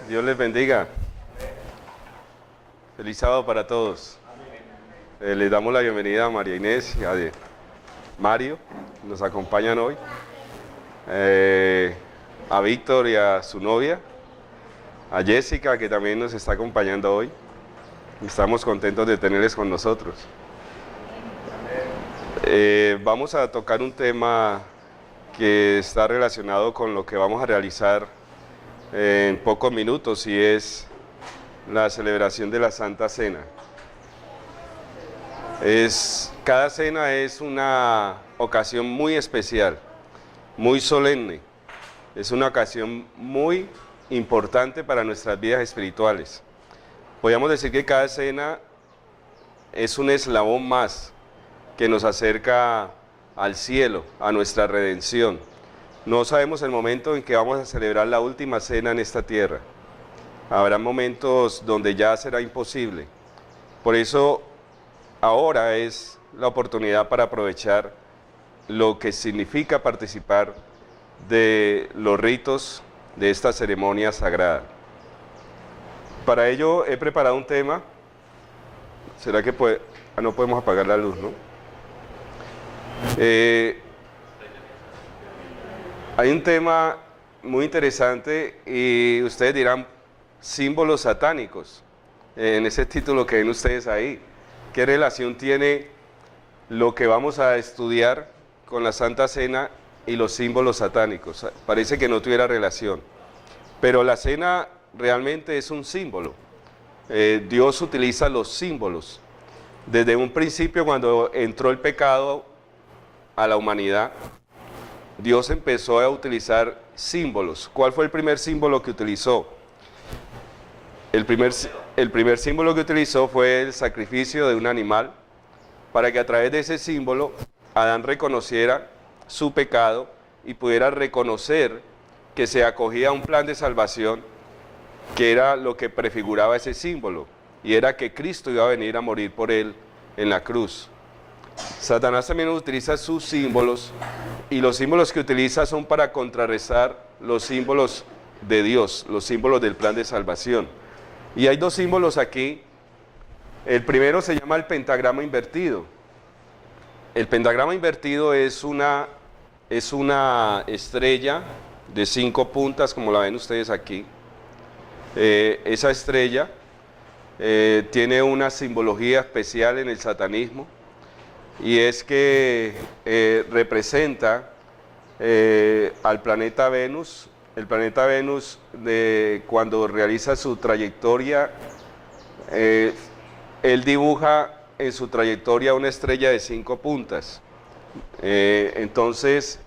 Dios les bendiga. Feliz sábado para todos. Les damos la bienvenida a María Inés y a Mario, que nos acompañan hoy. A Víctor y a su novia. A Jessica, que también nos está acompañando hoy. Estamos contentos de tenerles con nosotros. Vamos a tocar un tema que está relacionado con lo que vamos a realizar en pocos minutos, y es la celebración de la Santa Cena. Cada cena es una ocasión muy especial, muy solemne. Es una ocasión muy importante para nuestras vidas espirituales. Podríamos decir que cada cena es un eslabón más que nos acerca al cielo, a nuestra redención. No sabemos el momento en que vamos a celebrar la última cena en esta tierra. Habrá momentos donde ya será imposible. Por eso ahora es la oportunidad para aprovechar lo que significa participar de los ritos de esta ceremonia sagrada. Para ello he preparado un tema. ¿Será que no podemos apagar la luz, no? Hay un tema muy interesante y ustedes dirán símbolos satánicos en ese título que ven ustedes ahí. ¿Qué relación tiene lo que vamos a estudiar con la Santa Cena y los símbolos satánicos? Parece que no tuviera relación, pero la cena realmente es un símbolo. Dios utiliza los símbolos. Desde un principio, cuando entró el pecado a la humanidad, Dios empezó a utilizar símbolos. ¿Cuál fue el primer símbolo que utilizó? El primer símbolo que utilizó fue el sacrificio de un animal, para que a través de ese símbolo Adán reconociera su pecado y pudiera reconocer que se acogía a un plan de salvación, que era lo que prefiguraba ese símbolo, y era que Cristo iba a venir a morir por él en la cruz. Satanás también utiliza sus símbolos, y los símbolos que utiliza son para contrarrestar los símbolos de Dios, los símbolos del plan de salvación. Y hay dos símbolos aquí. El primero se llama el pentagrama invertido. El pentagrama invertido es una estrella de 5 puntas, como la ven ustedes aquí. Esa estrella tiene una simbología especial en el satanismo, y es que representa al planeta Venus. El planeta Venus, cuando realiza su trayectoria, él dibuja en su trayectoria una estrella de 5 puntas. Entonces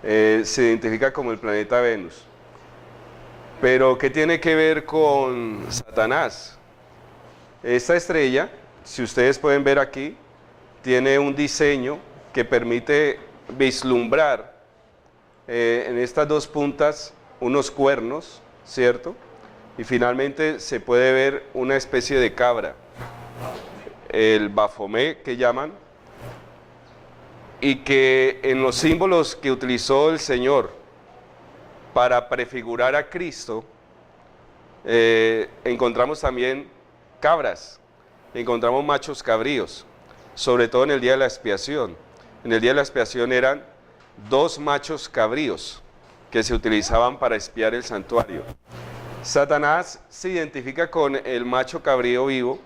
se identifica como el planeta Venus. Pero ¿qué tiene que ver con Satanás? Esta estrella, si ustedes pueden ver aquí, tiene un diseño que permite vislumbrar en estas 2 puntas unos cuernos, ¿cierto? Y finalmente se puede ver una especie de cabra, el Baphomet que llaman, y que en los símbolos que utilizó el Señor para prefigurar a Cristo, encontramos también cabras, encontramos machos cabríos, sobre todo en el día de la expiación. En el día de la expiación eran 2 machos cabríos que se utilizaban para expiar el santuario. Satanás se identifica con el macho cabrío vivo,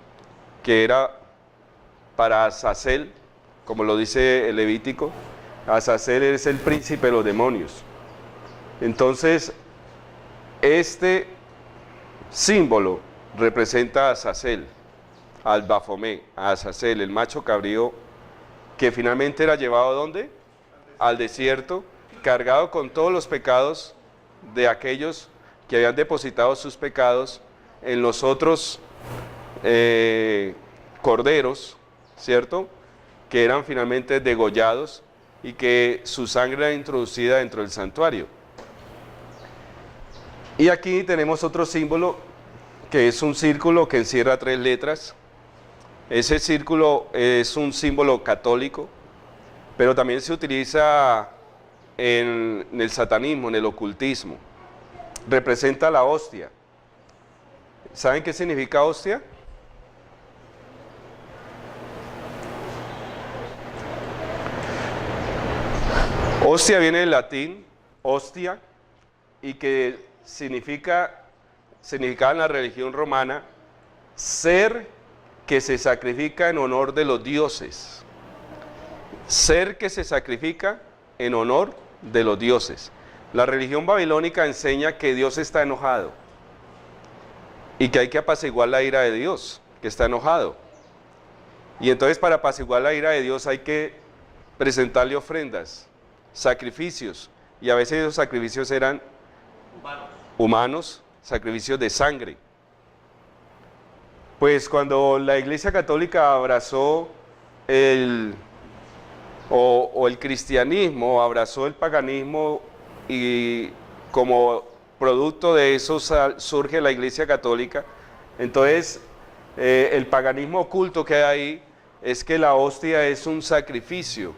que era para Azazel, como lo dice el Levítico. Azazel es el príncipe de los demonios. Entonces, este símbolo representa a Azazel, al Baphomet, a Azazel, el macho cabrío, que finalmente era llevado ¿a dónde? Al desierto, cargado con todos los pecados de aquellos que habían depositado sus pecados en los otros corderos, ¿cierto? Que eran finalmente degollados y que su sangre era introducida dentro del santuario. Y aquí tenemos otro símbolo, que es un círculo que encierra 3 letras. Ese círculo es un símbolo católico, pero también se utiliza en el satanismo, en el ocultismo. Representa la hostia. ¿Saben qué significa hostia? Hostia viene del latín, hostia, y que significaba en la religión romana ser que se sacrifica en honor de los dioses. Ser que se sacrifica en honor de los dioses. La religión babilónica enseña que Dios está enojado y que hay que apaciguar la ira de Dios, que está enojado. Y entonces para apaciguar la ira de Dios hay que presentarle ofrendas, sacrificios, y a veces esos sacrificios eran humanos, sacrificios de sangre. Pues cuando la Iglesia Católica abrazó el cristianismo, abrazó el paganismo, y como producto de eso surge la Iglesia Católica, entonces el paganismo oculto que hay ahí es que la hostia es un sacrificio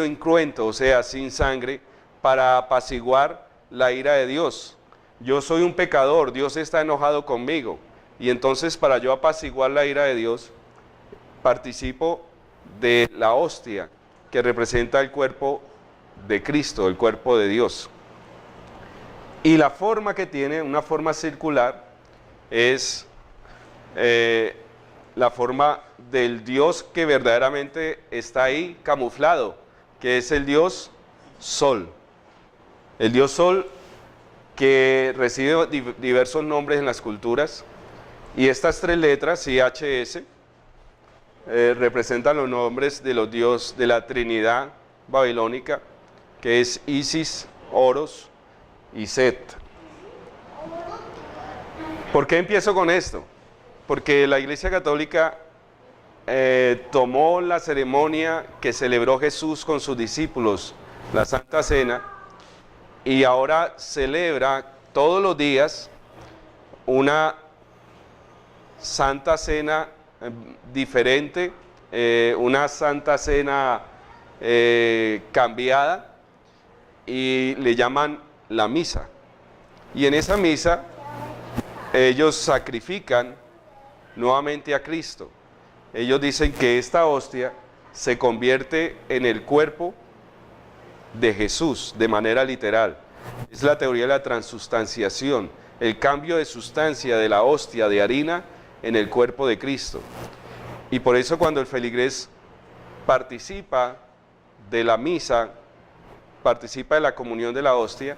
incruento, o sea, sin sangre, para apaciguar la ira de Dios. Yo soy un pecador, Dios está enojado conmigo, y entonces para yo apaciguar la ira de Dios, participo de la hostia, que representa el cuerpo de Cristo, el cuerpo de Dios. Y la forma que tiene, una forma circular, es la forma del Dios que verdaderamente está ahí camuflado, que es el Dios Sol. El Dios Sol que recibe diversos nombres en las culturas, y estas tres letras, IHS, representan los nombres de los dioses de la Trinidad babilónica, que es Isis, Horus y Set. ¿Por qué empiezo con esto? Porque la Iglesia Católica tomó la ceremonia que celebró Jesús con sus discípulos, la Santa Cena, y ahora celebra todos los días una Santa Cena diferente, una Santa Cena cambiada, y le llaman la misa. Y en esa misa ellos sacrifican nuevamente a Cristo. Ellos dicen que esta hostia se convierte en el cuerpo de Jesús de manera literal. Es la teoría de la transustanciación, el cambio de sustancia de la hostia de harina en el cuerpo de Cristo. Y por eso cuando el feligrés participa de la misa, participa de la comunión de la hostia,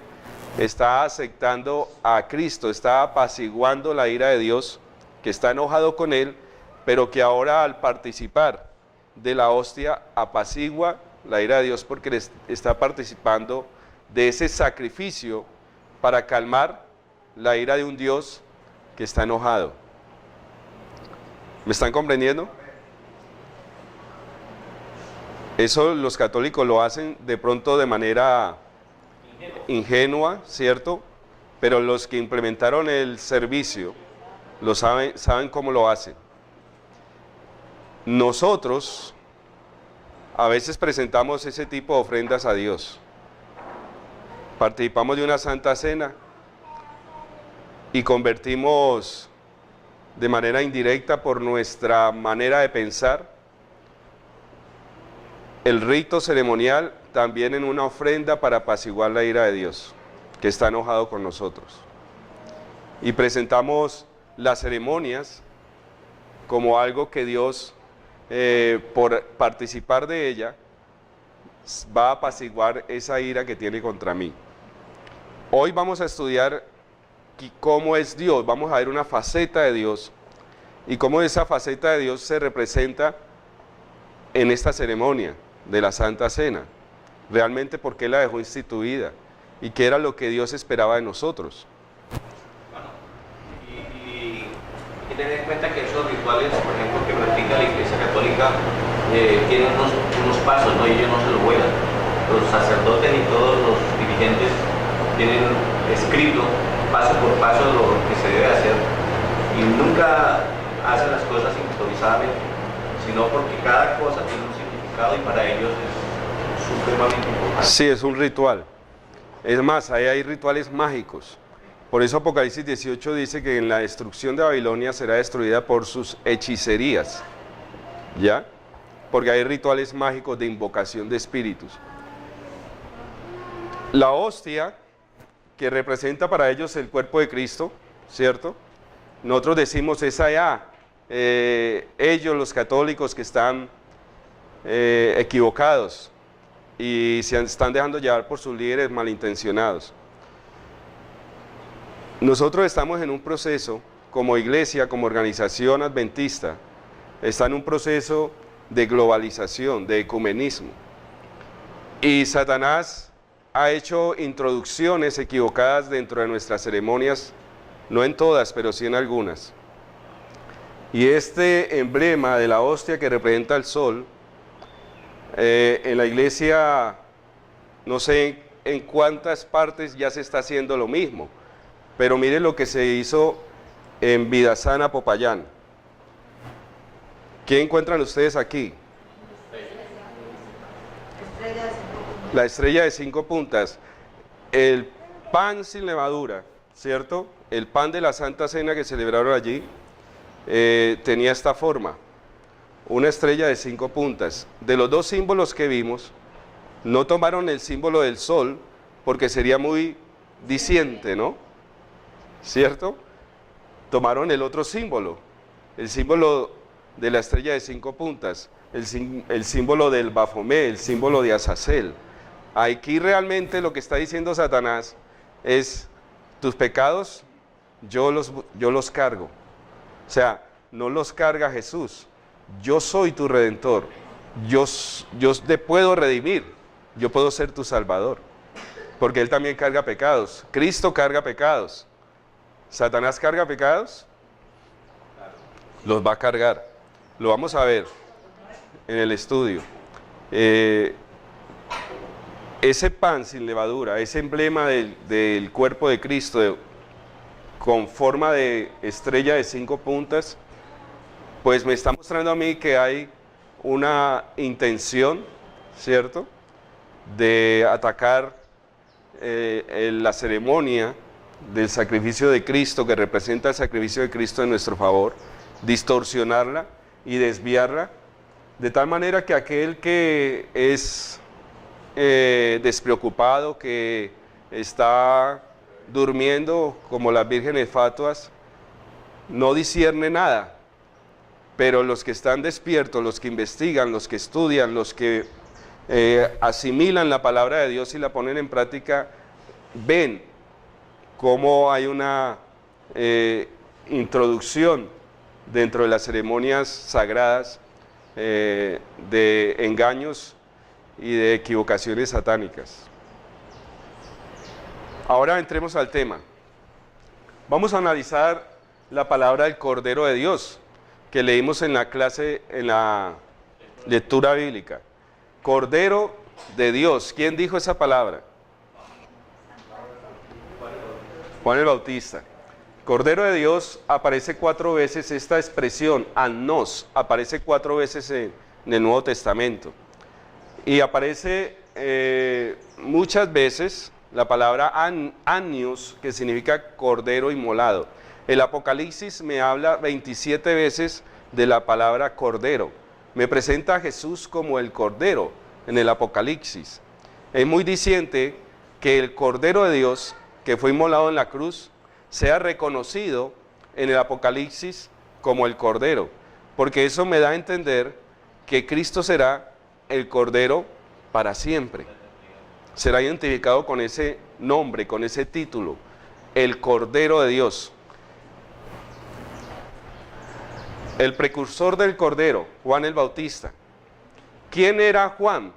está aceptando a Cristo, está apaciguando la ira de Dios, que está enojado con él, pero que ahora al participar de la hostia apacigua la ira de Dios, porque está participando de ese sacrificio para calmar la ira de un Dios que está enojado. ¿Me están comprendiendo? Eso los católicos lo hacen de pronto de manera ingenua, ¿cierto? Pero los que implementaron el servicio lo saben cómo lo hacen. Nosotros a veces presentamos ese tipo de ofrendas a Dios. Participamos de una Santa Cena y convertimos de manera indirecta por nuestra manera de pensar el rito ceremonial también en una ofrenda para apaciguar la ira de Dios, que está enojado con nosotros. Y presentamos las ceremonias como algo que Dios, por participar de ella, va a apaciguar esa ira que tiene contra mí. Hoy vamos a estudiar cómo es Dios, vamos a ver una faceta de Dios y cómo esa faceta de Dios se representa en esta ceremonia de la Santa Cena. Realmente por qué la dejó instituida y qué era lo que Dios esperaba de nosotros. Bueno, y tener en cuenta que esos rituales, por ejemplo, que practica la Iglesia Católica, tienen unos pasos, ¿no? Y ellos no se lo vuelan. Los sacerdotes y todos los dirigentes tienen escrito paso por paso lo que se debe hacer, y nunca hacen las cosas improvisadamente, sino porque cada cosa tiene un significado y para ellos es supremamente importante. Sí, es un ritual. Es más, ahí hay rituales mágicos. Por eso Apocalipsis 18 dice que en la destrucción de Babilonia será destruida por sus hechicerías, ¿ya? Porque hay rituales mágicos de invocación de espíritus. La hostia, que representa para ellos el cuerpo de Cristo, ¿cierto? Nosotros decimos es allá, ellos los católicos que están equivocados y se están dejando llevar por sus líderes malintencionados. Nosotros estamos en un proceso, como iglesia, como organización adventista, está en un proceso de globalización, de ecumenismo. Y Satanás ha hecho introducciones equivocadas dentro de nuestras ceremonias, no en todas, pero sí en algunas. Y este emblema de la hostia que representa el sol, en la iglesia, no sé en cuántas partes ya se está haciendo lo mismo, pero miren lo que se hizo en Vidasana, Popayán. ¿Qué encuentran ustedes aquí? La estrella de 5 puntas. El pan sin levadura, ¿cierto? El pan de la Santa Cena que celebraron allí tenía esta forma. Una estrella de 5 puntas. De los 2 símbolos que vimos, no tomaron el símbolo del sol porque sería muy diciente, ¿no? ¿Cierto? Tomaron el otro símbolo, el símbolo de la estrella de 5 puntas, el símbolo del Bafomé, el símbolo de Azazel. Aquí realmente lo que está diciendo Satanás es, tus pecados yo los cargo. O sea, no los carga Jesús, yo soy tu Redentor, yo te puedo redimir, yo puedo ser tu Salvador, porque Él también carga pecados, Cristo carga pecados. ¿Satanás carga pecados? Los va a cargar, lo vamos a ver en el estudio. Ese pan sin levadura, ese emblema del cuerpo de Cristo con forma de estrella de 5 puntas, pues me está mostrando a mí que hay una intención, ¿cierto?, de atacar la ceremonia del sacrificio de Cristo, que representa el sacrificio de Cristo en nuestro favor, distorsionarla y desviarla, de tal manera que aquel que es despreocupado, que está durmiendo como las vírgenes fatuas, no discierne nada, pero los que están despiertos, los que investigan, los que estudian, los que asimilan la palabra de Dios y la ponen en práctica, ven cómo hay una introducción dentro de las ceremonias sagradas de engaños y de equivocaciones satánicas. Ahora entremos al tema. Vamos a analizar la palabra del Cordero de Dios que leímos en la clase, en la lectura bíblica. Cordero de Dios. ¿Quién dijo esa palabra? Juan el Bautista. Cordero de Dios aparece 4 veces, esta expresión, annos, aparece 4 veces en el Nuevo Testamento. Y aparece muchas veces la palabra annios, que significa cordero inmolado. El Apocalipsis me habla 27 veces de la palabra cordero. Me presenta a Jesús como el cordero en el Apocalipsis. Es muy diciente que el Cordero de Dios, que fue inmolado en la cruz, sea reconocido en el Apocalipsis como el Cordero, porque eso me da a entender que Cristo será el Cordero para siempre. Será identificado con ese nombre, con ese título, el Cordero de Dios. El precursor del Cordero, Juan el Bautista. ¿Quién era Juan?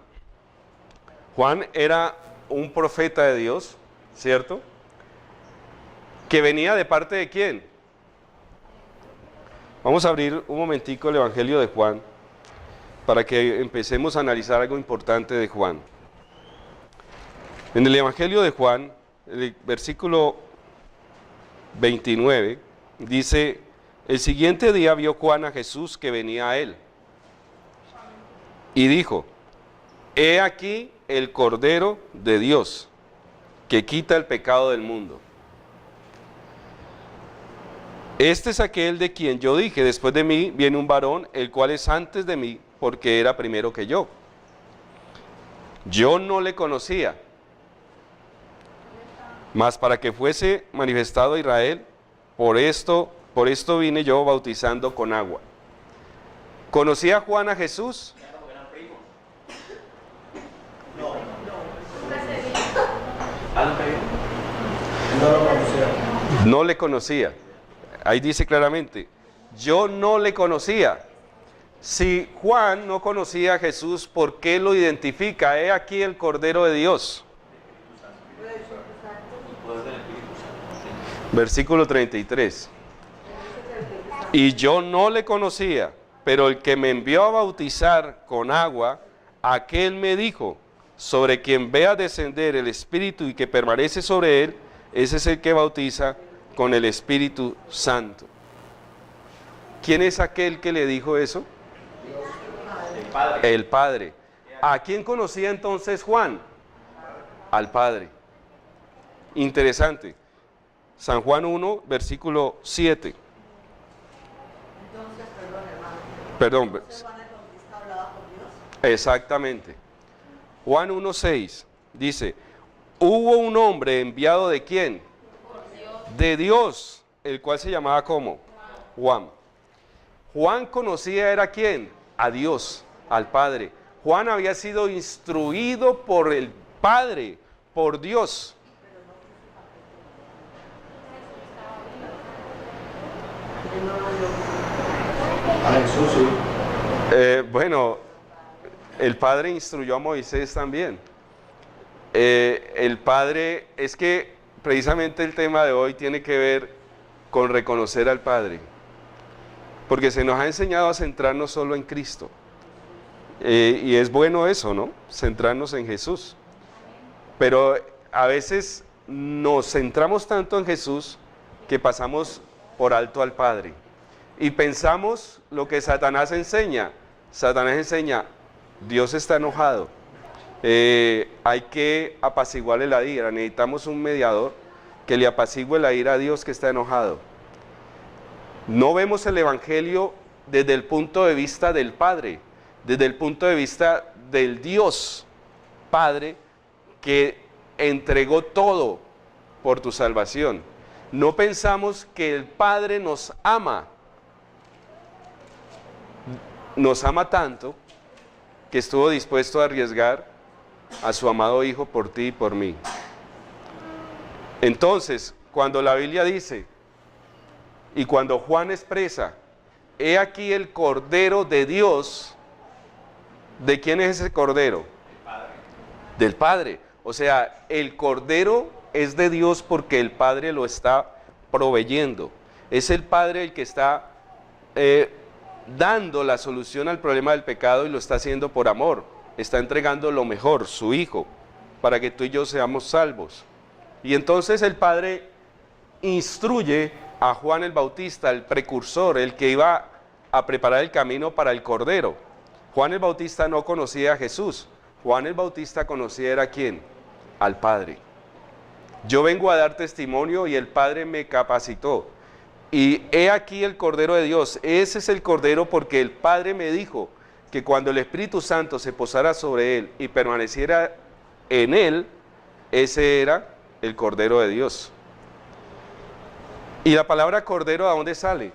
Juan era un profeta de Dios, ¿cierto?, que venía de parte de ¿quién? Vamos a abrir un momentico el Evangelio de Juan para que empecemos a analizar algo importante de Juan. En el Evangelio de Juan, el versículo 29, dice: el siguiente día vio Juan a Jesús que venía a él, y dijo: he aquí el Cordero de Dios, que quita el pecado del mundo. Este es aquel de quien yo dije, después de mí viene un varón, el cual es antes de mí, porque era primero que yo. Yo no le conocía, mas para que fuese manifestado a Israel, por esto vine yo bautizando con agua. ¿Conocía Juan a Jesús? No le conocía. Ahí dice claramente, yo no le conocía. Si Juan no conocía a Jesús, ¿por qué lo identifica? He aquí el Cordero de Dios. Versículo 33. Y yo no le conocía, pero el que me envió a bautizar con agua, aquel me dijo, sobre quien vea descender el Espíritu y que permanece sobre él, ese es el que bautiza con el Espíritu Santo. ¿Quién es aquel que le dijo eso? El Padre. El Padre. ¿A quién conocía entonces Juan? Al Padre. Interesante. San Juan 1, versículo 7. Entonces, hermano. Perdón. ¿Entonces Juan el Bautista hablaba con Dios? Exactamente. Juan 1:6 dice, hubo un hombre enviado ¿de quién? De Dios, el cual se llamaba ¿cómo? Juan. Juan conocía era ¿quién? A Dios, al Padre. Juan había sido instruido por el Padre, por Dios. A Jesús, sí. Bueno, el Padre instruyó a Moisés también. El Padre, es que precisamente el tema de hoy tiene que ver con reconocer al Padre, porque se nos ha enseñado a centrarnos solo en Cristo, y es bueno eso, ¿no? Centrarnos en Jesús, pero a veces nos centramos tanto en Jesús que pasamos por alto al Padre, y pensamos lo que Satanás enseña. Satanás enseña, Dios está enojado, hay que apaciguarle la ira, necesitamos un mediador que le apacigüe la ira a Dios que está enojado. No vemos el Evangelio desde el punto de vista del Padre, desde el punto de vista del Dios Padre que entregó todo por tu salvación. No pensamos que el Padre nos ama tanto que estuvo dispuesto a arriesgar a su amado Hijo por ti y por mí. Entonces, cuando la Biblia dice, y cuando Juan expresa, he aquí el Cordero de Dios, ¿de quién es ese Cordero? Del Padre. O sea, el Cordero es de Dios porque el Padre lo está proveyendo. Es el Padre el que está dando la solución al problema del pecado y lo está haciendo por amor. Está entregando lo mejor, su Hijo, para que tú y yo seamos salvos. Y entonces el Padre instruye a Juan el Bautista, el precursor, el que iba a preparar el camino para el Cordero. Juan el Bautista no conocía a Jesús. Juan el Bautista conocía ¿a quién? Al Padre. Yo vengo a dar testimonio y el Padre me capacitó. Y he aquí el Cordero de Dios. Ese es el Cordero porque el Padre me dijo que cuando el Espíritu Santo se posara sobre él y permaneciera en él, ese era el Cordero de Dios. ¿Y la palabra Cordero de dónde sale?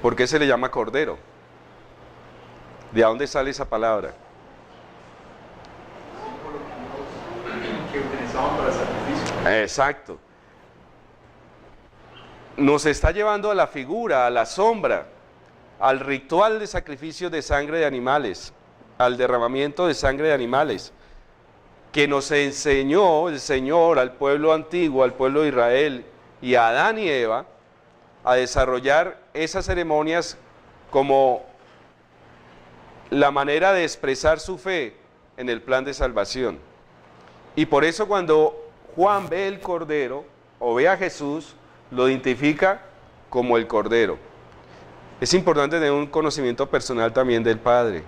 ¿Por qué se le llama Cordero? ¿De dónde sale esa palabra? Que utilizaban para el sacrificio. Exacto. Nos está llevando a la figura, a la sombra, al ritual de sacrificio de sangre de animales, al derramamiento de sangre de animales, que nos enseñó el Señor al pueblo antiguo, al pueblo de Israel y a Adán y Eva, a desarrollar esas ceremonias como la manera de expresar su fe en el plan de salvación. Y por eso cuando Juan ve el Cordero o ve a Jesús, lo identifica como el Cordero. Es importante tener un conocimiento personal también del Padre.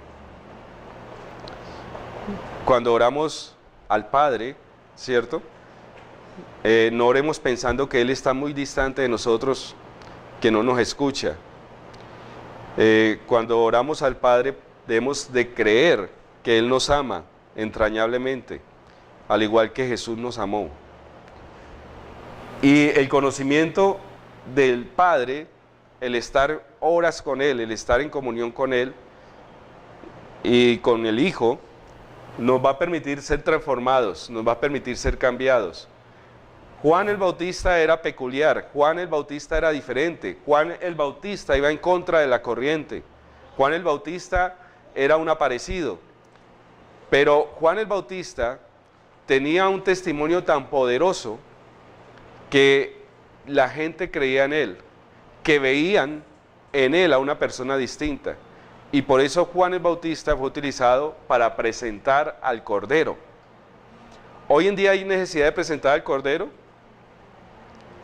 Cuando oramos al Padre, ¿cierto? No oremos pensando que Él está muy distante de nosotros, que no nos escucha. Cuando oramos al Padre, debemos de creer que Él nos ama entrañablemente, al igual que Jesús nos amó. Y el conocimiento del Padre, el estar horas con Él, el estar en comunión con Él y con el Hijo, nos va a permitir ser transformados, nos va a permitir ser cambiados. Juan el Bautista era peculiar, Juan el Bautista era diferente, Juan el Bautista iba en contra de la corriente, Juan el Bautista era un aparecido, pero Juan el Bautista tenía un testimonio tan poderoso que la gente creía en él, que veían en él a una persona distinta, y por eso Juan el Bautista fue utilizado para presentar al Cordero. Hoy en día hay necesidad de presentar al Cordero.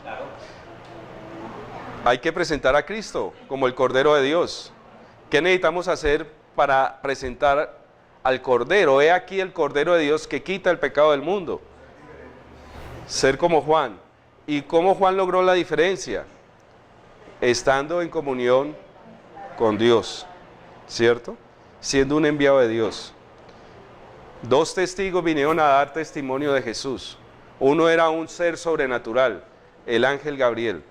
Claro. Hay que presentar a Cristo como el Cordero de Dios. ¿Qué necesitamos hacer para presentar al Cordero? He aquí el Cordero de Dios que quita el pecado del mundo. Ser como Juan. ¿Y cómo Juan logró la diferencia? Estando en comunión con Dios, ¿cierto? Siendo un enviado de Dios. 2 testigos vinieron a dar testimonio de Jesús. Uno era un ser sobrenatural, el ángel Gabriel,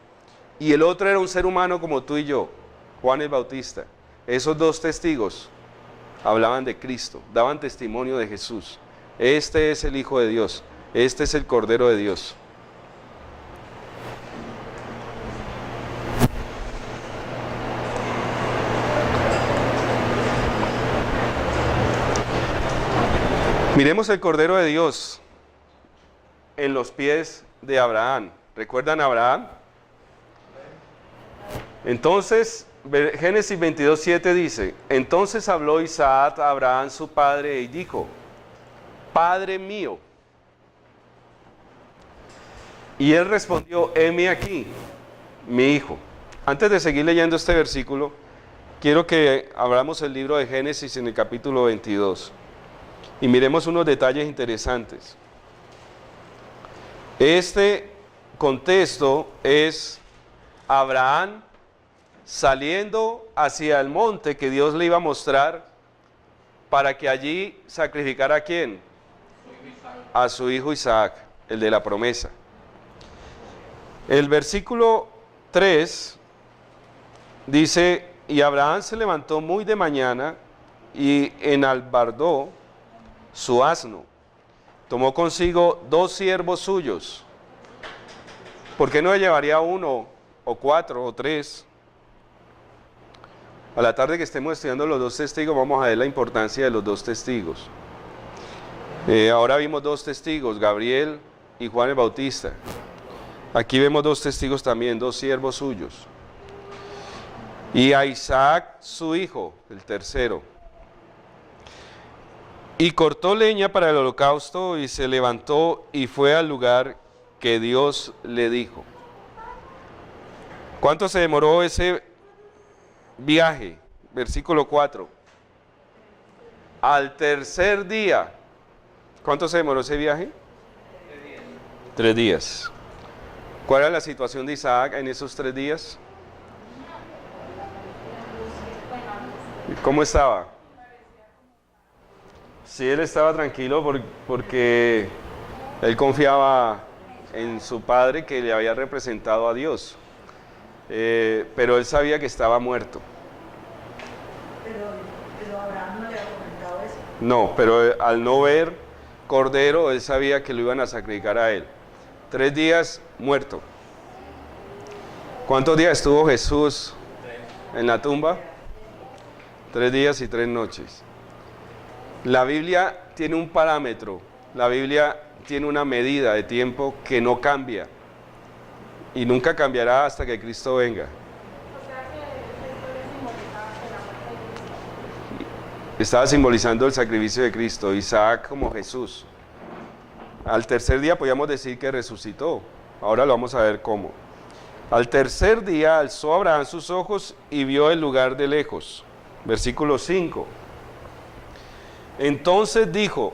y el otro era un ser humano como tú y yo, Juan el Bautista. Esos 2 testigos hablaban de Cristo, daban testimonio de Jesús. Este es el Hijo de Dios, este es el Cordero de Dios. Miremos el Cordero de Dios en los pies de Abraham. ¿Recuerdan a Abraham? Entonces, Génesis 22:7 dice: entonces habló Isaac a Abraham su padre y dijo: Padre mío. Y él respondió: heme aquí, mi hijo. Antes de seguir leyendo este versículo, quiero que abramos el libro de Génesis en el capítulo 22 y miremos unos detalles interesantes. Este contexto es Abraham saliendo hacia el monte que Dios le iba a mostrar para que allí sacrificara ¿a quién? A su hijo Isaac, el de la promesa. El versículo 3 dice: y Abraham se levantó muy de mañana y enalbardó su asno. Tomó consigo 2 siervos suyos. ¿Por qué no llevaría 1 o 4 o 3? A la tarde que estemos estudiando los 2 testigos, vamos a ver la importancia de los 2 testigos. Ahora vimos 2 testigos, Gabriel y Juan el Bautista. Aquí vemos 2 testigos también, 2 siervos suyos. Y a Isaac, su hijo, el tercero. Y cortó leña para el holocausto y se levantó y fue al lugar que Dios le dijo. ¿Cuánto se demoró ese viaje? Versículo 4. Al tercer día. ¿Cuánto se demoró ese viaje? 3 días. ¿Cuál era la situación de Isaac en esos 3 días? ¿Cómo estaba? Sí, él estaba tranquilo porque él confiaba en su padre que le había representado a Dios, pero él sabía que estaba muerto. Pero Abraham no le había comentado eso. No, pero al no ver cordero, él sabía que lo iban a sacrificar a él. 3 días muerto. ¿Cuántos días estuvo Jesús en la tumba? 3 días y 3 noches. La Biblia tiene un parámetro, la Biblia tiene una medida de tiempo que no cambia y nunca cambiará hasta que Cristo venga. Estaba simbolizando el sacrificio de Cristo, Isaac como Jesús. Al tercer día podíamos decir que resucitó, ahora lo vamos a ver cómo. Al tercer día alzó Abraham sus ojos y vio el lugar de lejos. Versículo 5. Entonces dijo: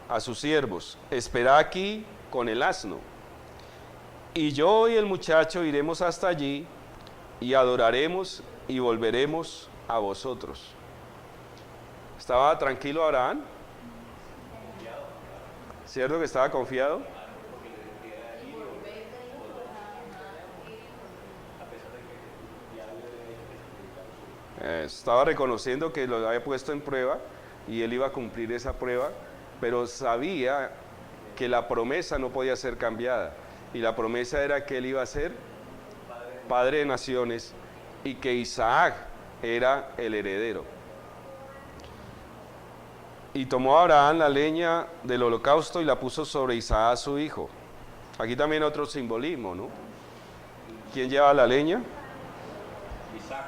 a sus siervos: esperad aquí con el asno, y yo y el muchacho iremos hasta allí, y adoraremos y volveremos a vosotros. ¿Estaba tranquilo Abraham? ¿Cierto que estaba confiado? Estaba reconociendo que lo había puesto en prueba y él iba a cumplir esa prueba, pero sabía que la promesa no podía ser cambiada, y la promesa era que él iba a ser padre de naciones y que Isaac era el heredero. Y tomó Abraham la leña del holocausto y la puso sobre Isaac su hijo. Aquí también otro simbolismo, ¿no? ¿Quién lleva la leña? Isaac,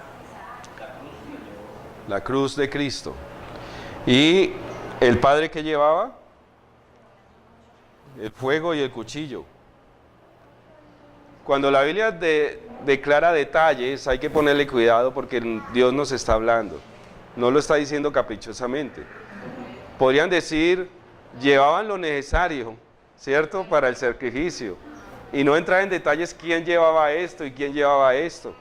La cruz de Cristo. ¿Y el padre que llevaba? El fuego y el cuchillo. Cuando la Biblia declara detalles, hay que ponerle cuidado porque Dios nos está hablando. No lo está diciendo caprichosamente. Podrían decir, llevaban lo necesario, ¿cierto?, para el sacrificio. Y no entrar en detalles quién llevaba esto y quién llevaba esto.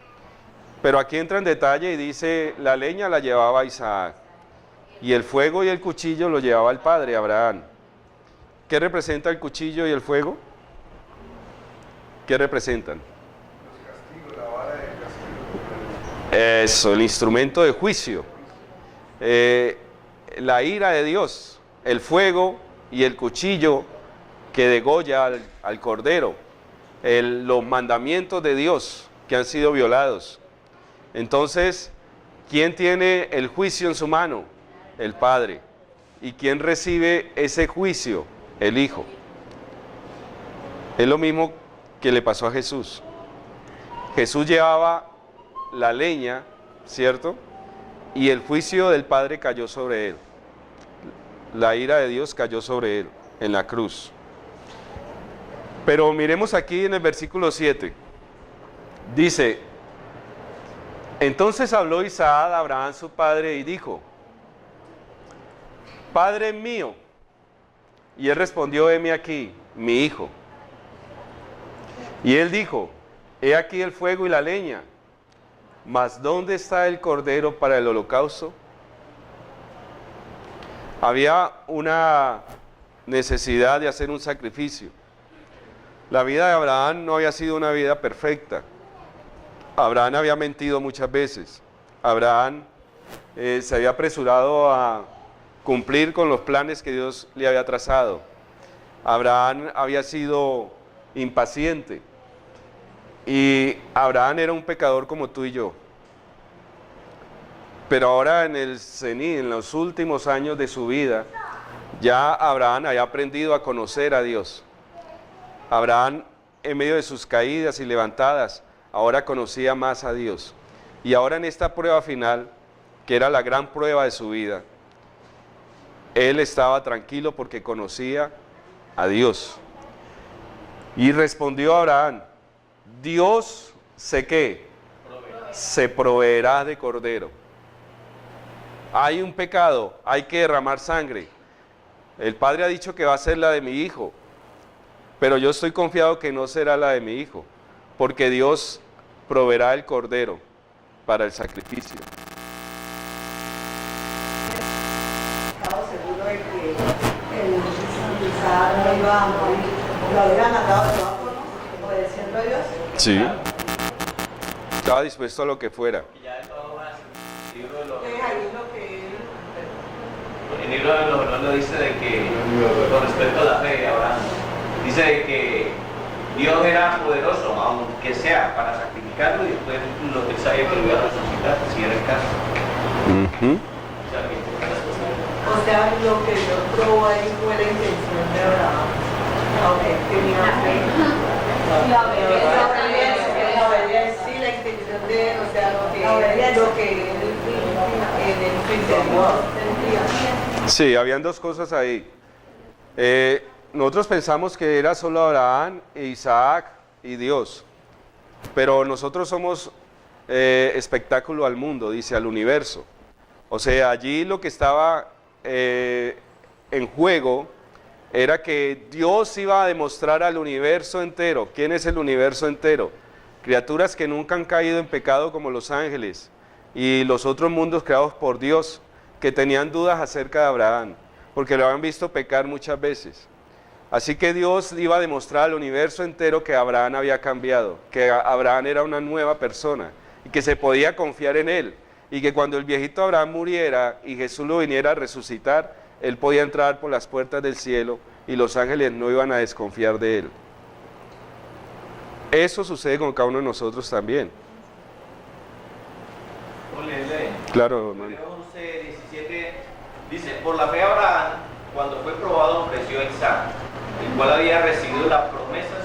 Pero aquí entra en detalle y dice, la leña la llevaba Isaac, y el fuego y el cuchillo lo llevaba el padre, Abraham. ¿Qué representa el cuchillo y el fuego? ¿Qué representan? Eso, el instrumento de juicio. La ira de Dios, el fuego y el cuchillo que degolla al cordero, los mandamientos de Dios que han sido violados. Entonces, ¿quién tiene el juicio en su mano? El Padre. ¿Y quién recibe ese juicio? El Hijo. Es lo mismo que le pasó a Jesús. Jesús llevaba la leña, ¿cierto? Y el juicio del Padre cayó sobre él. La ira de Dios cayó sobre él en la cruz. Pero miremos aquí en el versículo 7. Dice: entonces habló Isaac a Abraham su padre y dijo: Padre mío. Y él respondió: heme aquí, mi hijo. Y él dijo: he aquí el fuego y la leña, mas ¿dónde está el cordero para el holocausto? Había una necesidad de hacer un sacrificio. La vida de Abraham no había sido una vida perfecta. Abraham había mentido muchas veces. Abraham se había apresurado a cumplir con los planes que Dios le había trazado. Abraham había sido impaciente. Y Abraham era un pecador como tú y yo. Pero ahora en los últimos años de su vida, ya Abraham había aprendido a conocer a Dios. Abraham, en medio de sus caídas y levantadas, ahora conocía más a Dios. Y ahora en esta prueba final, que era la gran prueba de su vida, él estaba tranquilo porque conocía a Dios. Y respondió Abraham: Dios sé qué, se proveerá de cordero. Hay un pecado, hay que derramar sangre. El Padre ha dicho que va a ser la de mi hijo, pero yo estoy confiado que no será la de mi hijo, porque Dios proveerá el cordero para el sacrificio. Estaba seguro de que el Isaac no iba a morir. Lo habían matado de todas formas, obedeciendo a Dios. Sí. Estaba dispuesto a lo que fuera. Y ya de todas formas, el libro de los Entonces ahí lo que él... el libro de los Hebreos dice de que, con respecto a la fe de Abraham, dice de que Dios era poderoso, aunque sea para sacrificarlo, y después lo que él sabía que lo iba a resucitar, si era el caso. O sea, O sea, lo que Dios probó ahí fue la intención de Abraham. Aunque tenía fe. La obediencia, sí, la intención de él, o sea, lo que él en el interior sentía. Sí, habían dos cosas ahí. Nosotros pensamos que era solo Abraham, Isaac y Dios, pero nosotros somos espectáculo al mundo, dice, al universo. O sea, allí lo que estaba en juego era que Dios iba a demostrar al universo entero. ¿Quién es el universo entero? Criaturas que nunca han caído en pecado como los ángeles y los otros mundos creados por Dios, que tenían dudas acerca de Abraham, porque lo habían visto pecar muchas veces. Así que Dios iba a demostrar al universo entero que Abraham había cambiado, que Abraham era una nueva persona y que se podía confiar en él, y que cuando el viejito Abraham muriera y Jesús lo viniera a resucitar, él podía entrar por las puertas del cielo y los ángeles no iban a desconfiar de él. Eso sucede con cada uno de nosotros también. Claro, hermano. Hebreos 11, 17 dice: por la fe Abraham, cuando fue probado, ofreció a Isaac, el cual había recibido las promesas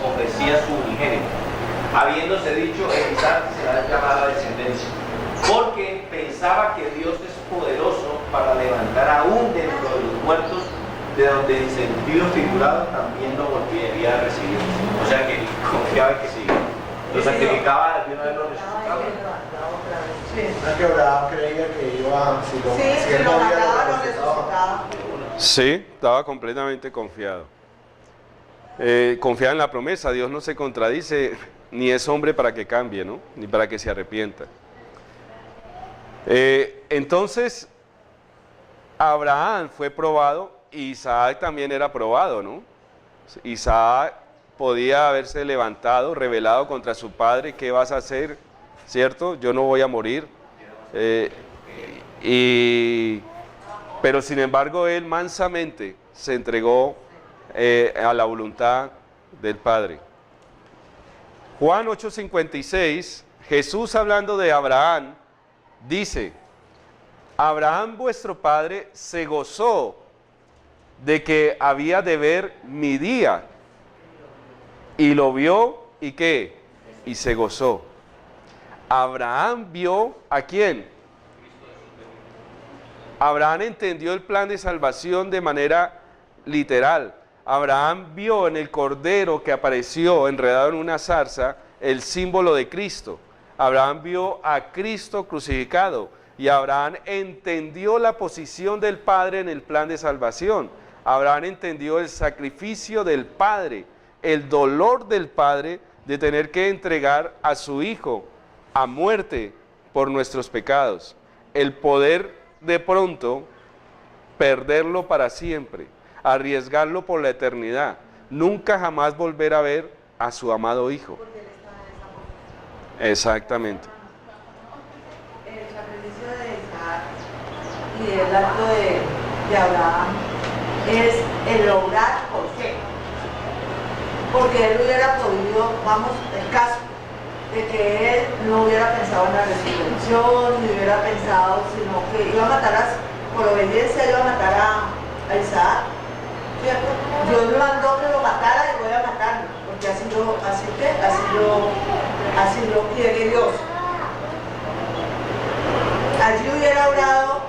ofrecía su unigénito, habiéndose dicho: en Isaac será llamada descendencia, porque pensaba que Dios es poderoso para levantar aún dentro de los muertos, de donde en sentido figurado también lo volvería a recibir. O sea que confiaba en que sí, lo sacrificaba de una vez lo resucitaba. No, que Abraham creía que iba, si él lo moría, mataba, lo lo resucitaba. resucitaba. Sí, estaba completamente confiado. Confiaba en la promesa. Dios no se contradice, ni es hombre para que cambie, ¿no? Ni para que se arrepienta. Entonces, Abraham fue probado, y Isaac también era probado, ¿no? Isaac podía haberse levantado, rebelado contra su padre: ¿qué vas a hacer? ¿Cierto? Yo no voy a morir. Pero sin embargo él mansamente se entregó a la voluntad del Padre. Juan 8:56, Jesús, hablando de Abraham, dice: Abraham vuestro padre se gozó de que había de ver mi día, y lo vio, ¿y qué? Y se gozó. Abraham vio ¿a quién? Abraham entendió el plan de salvación de manera literal. Abraham vio en el cordero que apareció enredado en una zarza el símbolo de Cristo. Abraham vio a Cristo crucificado, y Abraham entendió la posición del Padre en el plan de salvación. Abraham entendió el sacrificio del Padre, el dolor del Padre de tener que entregar a su Hijo a muerte por nuestros pecados, el poder de pronto perderlo para siempre, arriesgarlo por la eternidad, nunca jamás volver a ver a su amado Hijo. Exactamente. El sacrificio de Isaac y el acto de Abraham es el obrar. ¿Por qué? Porque él hubiera podido, vamos, el caso de que él no hubiera pensado en la resurrección, ni hubiera pensado, sino que iba a matar por obediencia, iba a matar a Isaac, ¿cierto? Dios le mandó que lo matara y voy a matarlo, porque así lo quiere Dios. Allí hubiera orado